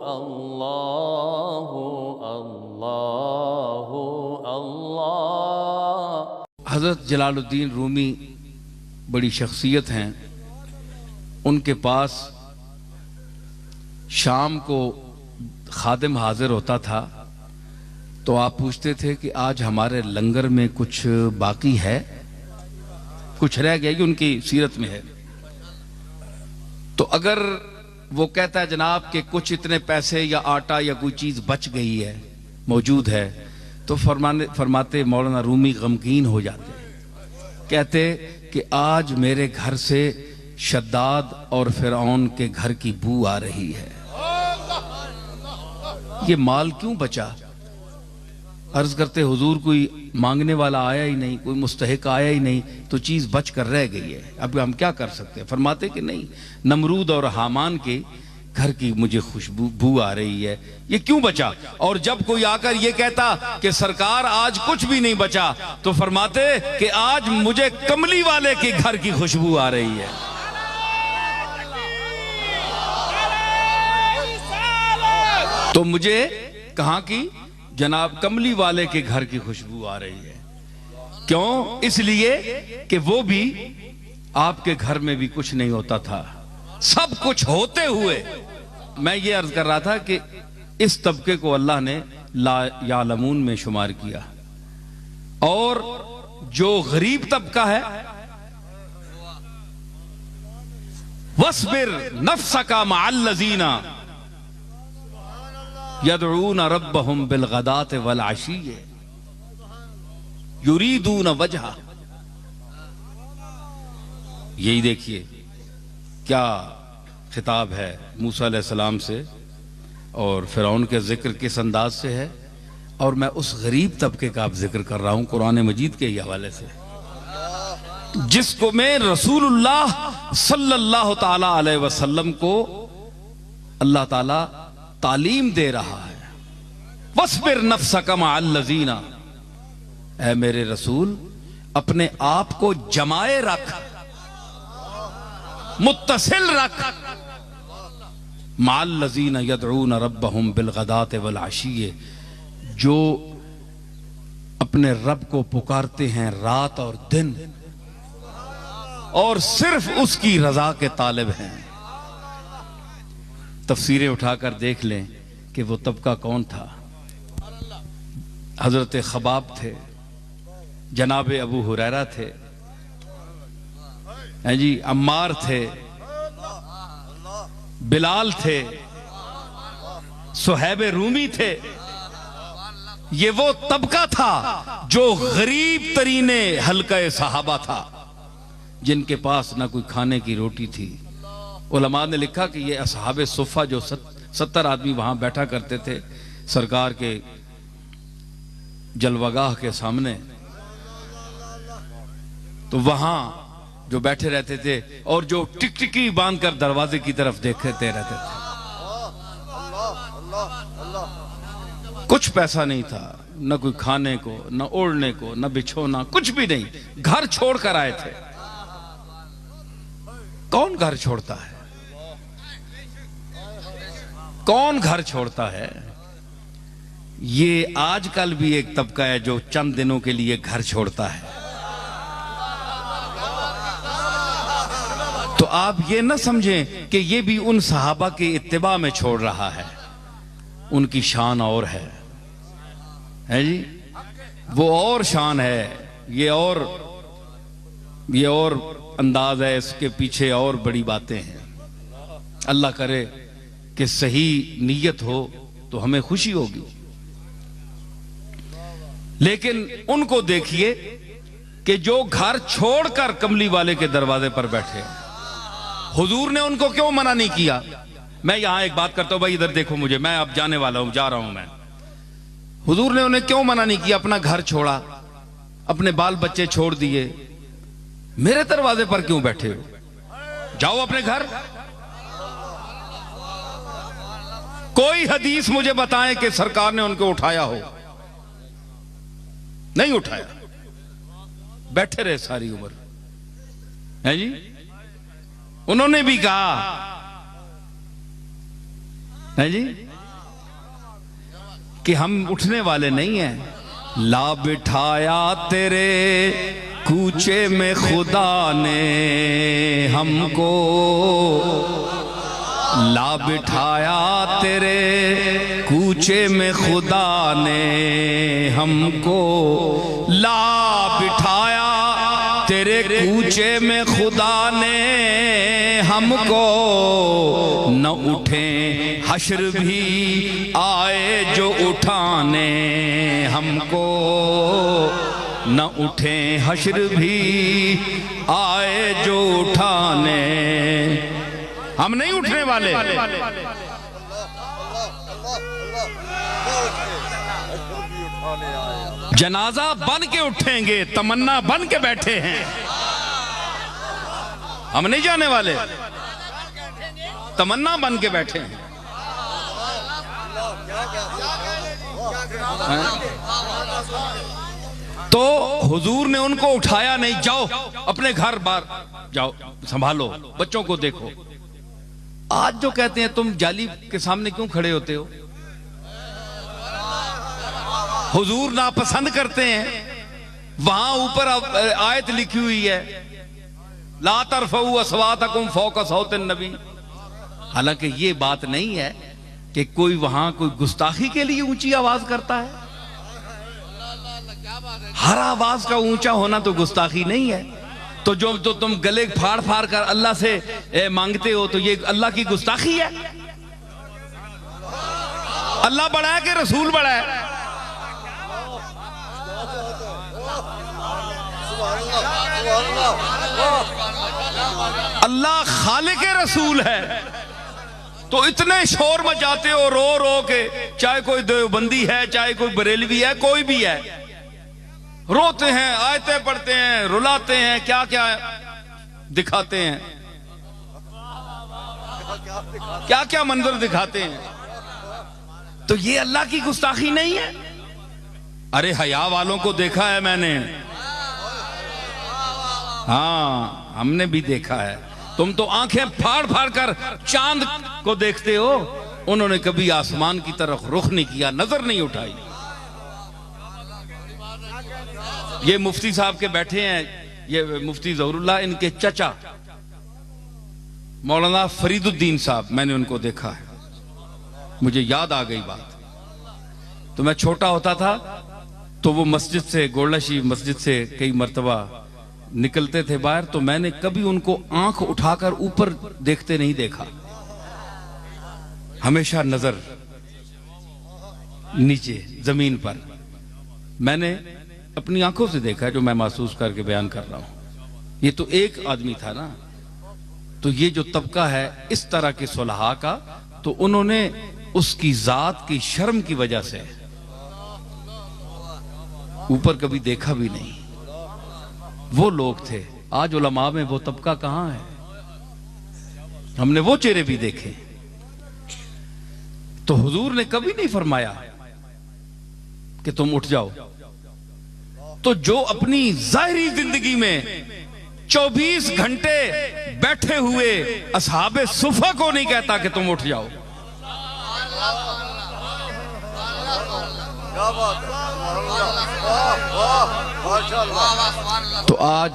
अल्लाहु अल्लाहु अल्लाह। हज़रत जलालुद्दीन रूमी बड़ी शख्सियत हैं। उनके पास शाम को खादिम हाजिर होता था तो आप पूछते थे कि आज हमारे लंगर में कुछ बाकी है, कुछ रह गया, कि उनकी सीरत में है। तो अगर वो कहता है जनाब कि कुछ इतने पैसे या आटा या कोई चीज बच गई है, मौजूद है, तो फरमाते मौलाना रूमी गमगीन हो जाते, कहते कि आज मेरे घर से शद्दाद और फिरौन के घर की बू आ रही है, ये माल क्यों बचा? अर्ज करते हुजूर कोई मांगने वाला आया ही नहीं, कोई मुस्तहिक आया ही नहीं, तो चीज बच कर रह गई है, अब हम क्या कर सकते हैं? फरमाते कि नहीं, नमरूद और हामान के घर की मुझे खुशबू आ रही है, ये क्यों बचा? और जब कोई आकर ये कहता कि सरकार आज कुछ भी नहीं बचा, तो फरमाते कि आज मुझे कमली वाले के घर की खुशबू आ रही है। तो मुझे कहां की? जनाब कमली वाले के घर की खुशबू आ रही है। क्यों? इसलिए कि वो भी आपके घर में भी कुछ नहीं होता था, सब कुछ होते हुए। मैं ये अर्ज कर रहा था कि इस तबके को अल्लाह ने ला यालमून में शुमार किया, और जो गरीब तबका है, वस्बिर नफ्सका मअल्लज़ीना यदऊन रब्बहुम बिलगदात वल अशीय्य युरीदून वजहा। यही देखिए क्या खिताब है मूसा अलैहिस्सलाम से, और फिरौन के जिक्र किस अंदाज से है, और मैं उस गरीब तबके का अब जिक्र कर रहा हूं कुरान मजीद के ही हवाले से, जिसको मैं रसूलुल्लाह सल्लल्लाहु ताला अलैहि वसल्लम को अल्लाह ताला तालीम दे रहा है। वस्बिर नफ्सका मअल्लज़ीना, ऐ मेरे रसूल अपने आप को जमाए रख, मुत्तसिल रख, मअल्लज़ीना यदऊन रब्बहुम बिलगदात वल अशीय्य, जो अपने रब को पुकारते हैं रात और दिन, और सिर्फ उसकी रजा के तालिब हैं। तफसीरें उठाकर देख लें कि वो तबका कौन था। हजरत खबाब थे, जनाब अबू हुरैरा थे, हैं जी, अम्मार थे, बिलाल थे, सुहैब रूमी थे। ये वो तबका था जो गरीब तरीने हल्का सहाबा था, जिनके पास ना कोई खाने की रोटी थी। उलमा ने लिखा कि ये असहाबे सुफ़ा जो 70 आदमी वहां बैठा करते थे सरकार के जलवागाह के सामने, तो वहां जो बैठे रहते थे और जो टिकटिकी बांधकर दरवाजे की तरफ देखते रहते थे। कुछ पैसा नहीं था, न कोई खाने को, न ओढ़ने को, न बिछोना, कुछ भी नहीं, घर छोड़कर आए थे। कौन घर छोड़ता है? कौन घर छोड़ता है? ये आजकल भी एक तबका है जो चंद दिनों के लिए घर छोड़ता है। तो आप ये न समझें कि ये भी उन सहाबा के इत्तिबा में छोड़ रहा है, उनकी शान और है जी, वो और शान है, ये और अंदाज है, इसके पीछे और बड़ी बातें हैं। अल्लाह करे कि सही नीयत हो तो हमें खुशी होगी। लेकिन उनको देखिए कि जो घर छोड़कर कमली वाले के दरवाजे पर बैठे, हुजूर ने उनको क्यों मना नहीं किया? मैं यहां एक बात करता हूं, भाई इधर देखो मुझे, मैं अब जाने वाला हूं, जा रहा हूं मैं। हुजूर ने उन्हें क्यों मना नहीं किया? अपना घर छोड़ा, अपने बाल बच्चे छोड़ दिए, मेरे दरवाजे पर क्यों बैठे हो? जाओ अपने घर। कोई हदीस मुझे बताएं कि सरकार ने उनको उठाया हो? नहीं उठाया, बैठे रहे सारी उम्र, है जी। उन्होंने भी कहा, है जी, कि हम उठने वाले नहीं हैं। ला बिठाया तेरे कूचे में खुदा ने हमको, ला बिठाया तेरे कूचे में खुदा ने हमको, ला बिठाया तेरे कूचे में खुदा ने हमको, न उठे हश्र भी आए जो उठाने हमको, न उठे हश्र भी आए जो उठाने, हम नहीं उठने वाले। जनाजा बन के उठेंगे, तमन्ना बन के बैठे हैं, हम नहीं जाने वाले, तमन्ना बन के बैठे हैं। तो हुजूर ने उनको उठाया नहीं, जाओ अपने घर बार जाओ, संभालो, बच्चों को देखो। आज जो कहते हैं तुम जाली के सामने क्यों खड़े होते हो, हुजूर नापसंद करते हैं। वहां ऊपर आयत लिखी हुई है, ला तरफऊ अस्वातकुम फौका सौतिन नबी। हालांकि ये बात नहीं है कि कोई वहां कोई गुस्ताखी के लिए ऊंची आवाज करता है। हर आवाज का ऊंचा होना तो गुस्ताखी नहीं है। तो जो तो तुम गले फाड़ फाड़ कर अल्लाह से मांगते हो, तो ये अल्लाह की गुस्ताखी है। अल्लाह बड़ा है कि रसूल बड़ा है? अल्लाह खालिक रसूल है, तो इतने शोर मचाते हो रो रो के, चाहे कोई देवबंदी है, चाहे कोई बरेलवी है, कोई भी है, रोते हैं, आयतें पढ़ते हैं, रुलाते हैं, क्या क्या दिखाते हैं, क्या क्या मंजर दिखाते हैं। तो ये अल्लाह की गुस्ताखी नहीं है? अरे हया वालों को देखा है मैंने, हाँ हमने भी देखा है। तुम तो आंखें फाड़ फाड़ कर चांद को देखते हो, उन्होंने कभी आसमान की तरफ रुख नहीं किया, नजर नहीं उठाई। ये मुफ्ती साहब के बैठे हैं, ये मुफ्ती ज़हरुल्लाह, इनके चचा मौलाना फरीदुद्दीन साहब, मैंने उनको देखा है, मुझे याद आ गई बात। तो मैं छोटा होता था तो वो मस्जिद से, गोलशी मस्जिद से कई मर्तबा निकलते थे बाहर, तो मैंने कभी उनको आंख उठाकर ऊपर देखते नहीं देखा, हमेशा नजर नीचे जमीन पर। मैंने अपनी आंखों से देखा है, जो मैं महसूस करके बयान कर रहा हूं। ये तो एक आदमी था ना, तो ये जो तबका है इस तरह के सुलहा का, तो उन्होंने उसकी जात की शर्म की वजह से ऊपर कभी देखा भी नहीं। वो लोग थे। आज उलमा में वो तबका कहां है? हमने वो चेहरे भी देखे। तो हुजूर ने कभी नहीं फरमाया कि तुम उठ जाओ। तो जो अपनी जाहिरी जिंदगी में 24 घंटे बैठे हुए असहाबे सुफा को नहीं कहता कि तुम उठ जाओ। तो आज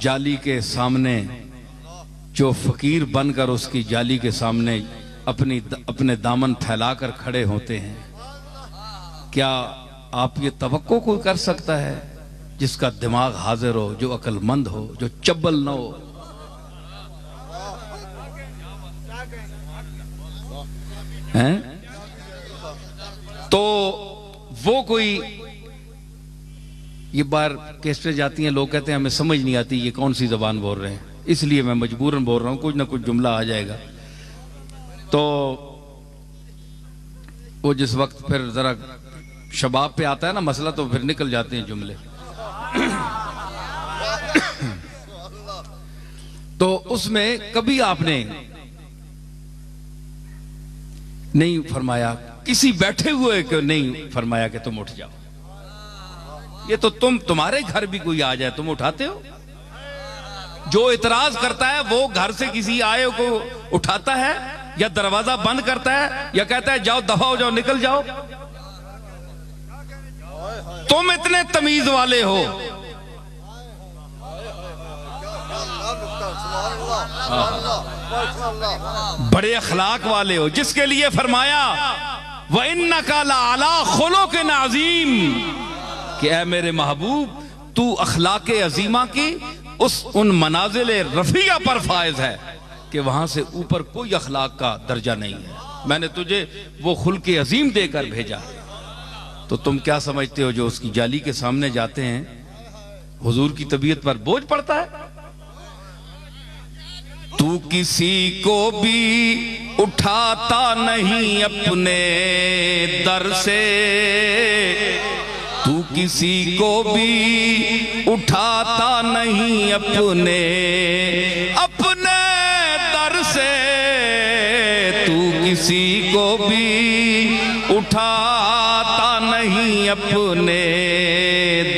जाली के सामने जो फकीर बनकर उसकी जाली के सामने अपने दामन फैलाकर खड़े होते हैं, क्या आप ये तवक्को कोई कर सकता है जिसका दिमाग हाजिर हो, जो अक्लमंद हो, जो चब्बल न हो? हैं? तो वो कोई, ये बार कैसे जाती हैं, लोग कहते हैं हमें समझ नहीं आती ये कौन सी जबान बोल रहे हैं, इसलिए मैं मजबूरन बोल रहा हूं, कुछ ना कुछ जुमला आ जाएगा। तो वो जिस वक्त फिर जरा शबाब पे आता है ना मसला, तो फिर निकल जाते हैं जुमले। तो उसमें कभी आपने नहीं फरमाया, किसी बैठे हुए को नहीं फरमाया कि तुम उठ जाओ। ये तो तुम्हारे घर भी कोई आ जाए तुम उठाते हो? जो इतराज करता है वो घर से किसी आए को उठाता है, या दरवाजा बंद करता है, या कहता है जाओ दफा हो जाओ, निकल जाओ। तुम इतने तमीज वाले हो, बड़े अखलाक वाले हो, जिसके लिए फरमाया व इन्नका लअला खुलुक़िन अज़ीम कि ऐ मेरे महबूब तू अखलाक अजीमा की उन मनाजिल रफिया पर फायज है कि वहां से ऊपर कोई अखलाक का दर्जा नहीं है। मैंने तुझे वो खुल्क अजीम देकर भेजा। तो तुम क्या समझते हो जो उसकी जाली के सामने जाते हैं हुजूर की तबीयत पर बोझ पड़ता है? तू किसी को भी उठाता नहीं अपने दर से, तू किसी को भी उठाता नहीं अपने अपने दर से, तू किसी को भी उठाता नहीं अपने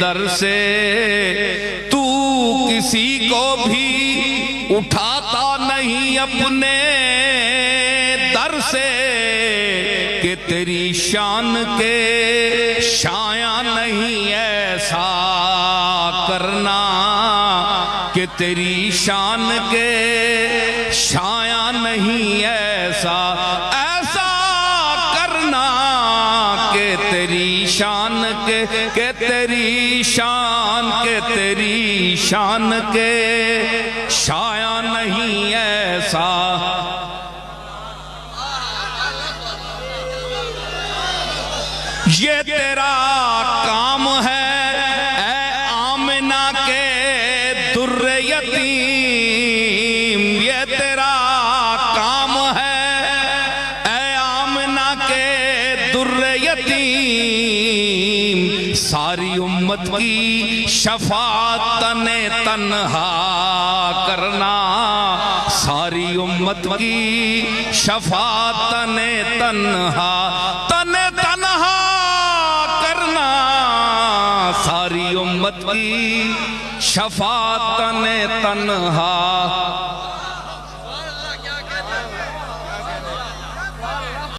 दर से, तू किसी को भी उठाता नहीं अपने दर से कि तेरी शान के शाया नहीं ऐसा करना, कि तेरी शान के शाया नहीं ऐसा ऐसा करना, कि तेरी शान के तेरी शान के तेरी शान के शाया नहीं ऐसा। ये तेरा काम है ऐ आमिना के दुर्रे यतीम, ये तेरा काम है ऐ आमिना के दुर्रे यतीम, सारी उम्मत की शफाअत तने तन्हा करना, सारी उम्मत की शफाअत तने तन्हा करना, सारी उम्मत की शफाअत तने तन्हा